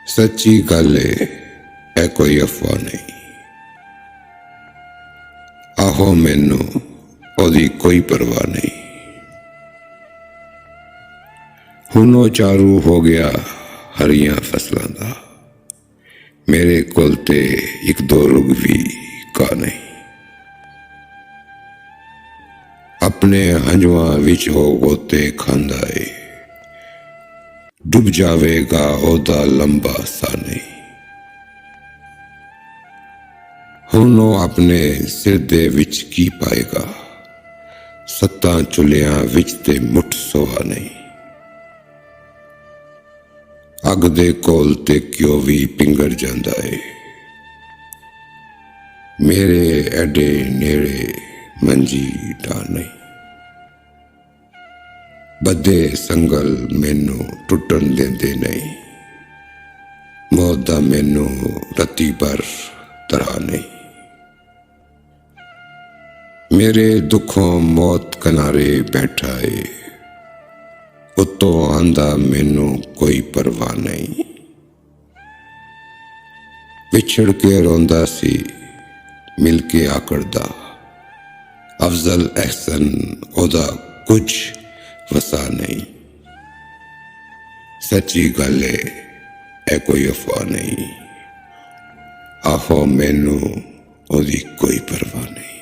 सच्ची गल है कोई अफवाह नहीं। आहो मैनू ओदी कोई परवाह नहीं। हुण ओ चारू हो गया हरियां फसलों दा, मेरे कोल ते एक दो रुग भी का नहीं। अपने हंजुआ विच हो गोते खांदा है, डूब जावेगा ओदा लंबा सा नहीं। हुण ओ अपने सिर दे विच की पाएगा, सत्तां चुलियां विच ते मुठ सोहा नहीं। अग दे कोल ते क्यों भी पिंगड़ जांदा है, मेरे एडे नेड़े मंजी डा नहीं। बदे संगल मैनू टुटन देंदे नहीं, मौत दा मैनू रत्ती पर तरह नहीं। मेरे दुखों मौत किनारे बैठा है, उत्तों आंदा मैनू कोई परवाह नहीं। विछड़ के रोंदा सी मिल के आकड़दा, अफजल एहसन ओदा कुछ वसा नहीं। सच्ची गल है कोई अफवाह नहीं। आहो मैनू ओदी कोई परवाह नहीं।